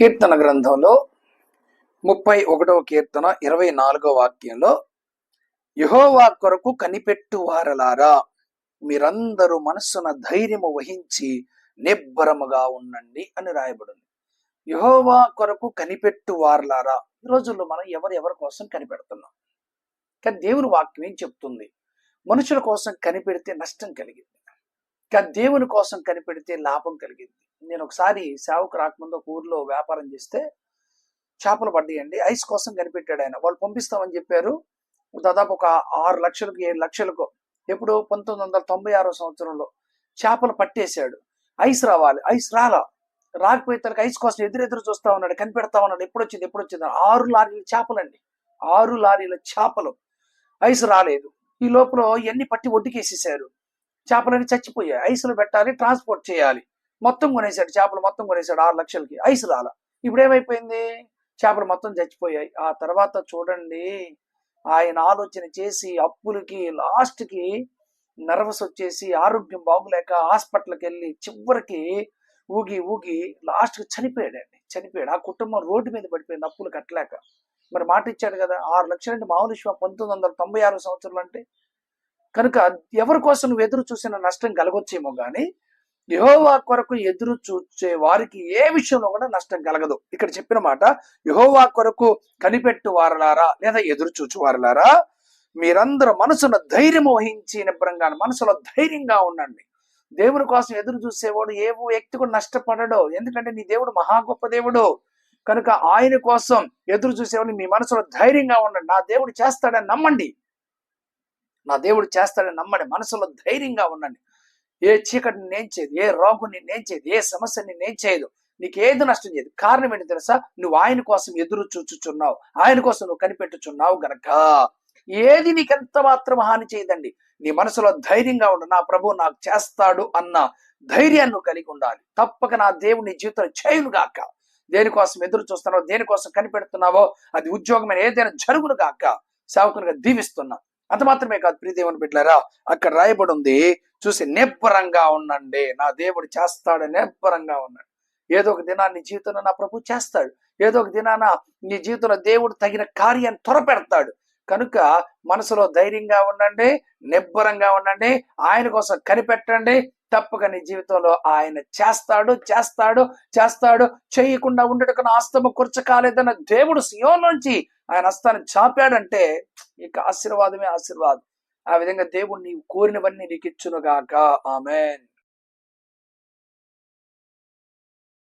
కీర్తన గ్రంథంలో 31వ కీర్తన 24వ వాక్యంలో యెహోవా కొరకు కనిపెట్టు వారలారా మీరందరూ మనస్సున ధైర్యము వహించి నిబ్బరముగా ఉండండి అని రాయబడింది. యెహోవా కొరకు కనిపెట్టు వారలారా. ఈ రోజుల్లో మనం ఎవరి కోసం కనిపెడుతున్నాం, కానీ దేవుని వాక్యం ఏం చెప్తుంది? మనుషుల కోసం కనిపెడితే నష్టం కలిగింది, కానీ దేవుని కోసం కనిపెడితే లాభం కలిగింది. నేను ఒకసారి సేవకు రాకముందు ఒక ఊర్లో వ్యాపారం చేస్తే చేపలు పడ్డాయండి. ఐస్ కోసం కనిపెట్టాడు ఆయన. వాళ్ళు పంపిస్తామని చెప్పారు. దాదాపు ఒక 6 లక్షలకు 7 లక్షలకు ఎప్పుడు 1996 సంవత్సరంలో చేపలు పట్టేశాడు. ఐస్ రావాలి, ఐస్ రాకపోతే తనకు ఐస్ కోసం ఎదురెదురు చూస్తా ఉన్నాడు, కనిపెడతా ఉన్నాడు. ఎప్పుడు వచ్చింది 6 లారీల చేపలండి, 6 లారీల చేపలు. ఐస్ రాలేదు. ఈ లోపల ఎన్ని పట్టి ఒడ్డుకేసేసారు. చేపలన్నీ చచ్చిపోయాయి. ఐసులు పెట్టాలి, ట్రాన్స్పోర్ట్ చేయాలి. మొత్తం కొనేసాడు, చేపలు మొత్తం కొనేసాడు 6 లక్షలకి. ఐస్ రాలా. ఇప్పుడు ఏమైపోయింది? చేపలు మొత్తం చచ్చిపోయాయి. ఆ తర్వాత చూడండి, ఆయన ఆలోచన చేసి అప్పులకి లాస్ట్కి నర్వస్ వచ్చేసి ఆరోగ్యం బాగులేక హాస్పిటల్కి వెళ్ళి చివరికి ఊగి లాస్ట్కి చనిపోయాడు. ఆ కుటుంబం రోడ్డు మీద పడిపోయింది అప్పులు కట్టలేక. మరి మాట ఇచ్చాడు కదా, 6 లక్షలు అంటే మామూలు విషయం 1996 సంవత్సరంలో అంటే. కనుక ఎవరి కోసం నువ్వు ఎదురు చూసిన నష్టం కలగొచ్చేమో కానీ యెహోవా కొరకు ఎదురు చూచే వారికి ఏ విషయంలో కూడా నష్టం కలగదు. ఇక్కడ చెప్పిన మాట, యెహోవా కొరకు కనిపెట్టు వారలారా లేదా ఎదురు చూచు వారలారా మీరందరూ మనసులో ధైర్యం వహించి నిబ్బరంగా మనసులో ధైర్యంగా ఉండండి. దేవుని కోసం ఎదురు చూసేవాడు ఏ వ్యక్తి కూడా నష్టపడడు. ఎందుకంటే నీ దేవుడు మహా గొప్ప దేవుడు. కనుక ఆయన కోసం ఎదురు చూసేవాడు మీ మనసులో ధైర్యంగా ఉండండి. నా దేవుడు చేస్తాడని నమ్మండి, మనసులో ధైర్యంగా ఉండండి. ఏ చీకటిని నేను చేయదు, ఏ రోగుని నేను చేయదు, ఏ సమస్యని నేను చేయదు, నీకు ఏది నష్టం చేయదు. కారణం ఏంటి తెలుసా? నువ్వు ఆయన కోసం ఎదురు చూచుచున్నావు, ఆయన కోసం నువ్వు కనిపెట్టుచున్నావు గనక ఏది నీకెంత మాత్రం హాని చేయదండి. నీ మనసులో ధైర్యంగా ఉండు. నా ప్రభు నాకు చేస్తాడు అన్న ధైర్యాన్ని నువ్వు కలిగి ఉండాలి. తప్పక నా దేవుడు నీ జీవితంలో చేయును గాక. దేనికోసం ఎదురు చూస్తున్నావో, దేనికోసం కనిపెడుతున్నావో అది ఉద్యోగమైన ఏదైనా జరుగును గాక. సేవకునిగా దీవిస్తున్నా. అంత మాత్రమే కాదు ప్రియ దేవుని బిడ్డలారా, అక్కడ రాయబడి ఉంది, చూసి నిబ్బరంగా ఉండండి. నా దేవుడు చేస్తాడు, నిబ్బరంగా ఉండండి. ఏదో ఒక దినాన్ని నీ జీవితంలో నా ప్రభు చేస్తాడు. ఏదో ఒక దినాన నీ జీవితంలో దేవుడు తగిన కార్యాన్ని త్వరపెడతాడు. కనుక మనసులో ధైర్యంగా ఉండండి, నిబ్బరంగా ఉండండి, ఆయన కోసం కనిపెట్టండి. తప్పక నీ జీవితంలో ఆయన చేస్తాడు. చేయకుండా ఉండటకు నా హస్తము కూర్చకాలేదన్న దేవుడు సియోను నుంచి ఆయన హస్తాన్ని చాపాడంటే ఇక ఆశీర్వాదమే ఆశీర్వాదం. ఆ విధంగా దేవుడు నీవు కోరినవన్నీ నీకు ఇచ్చునుగాక. ఆమేన్.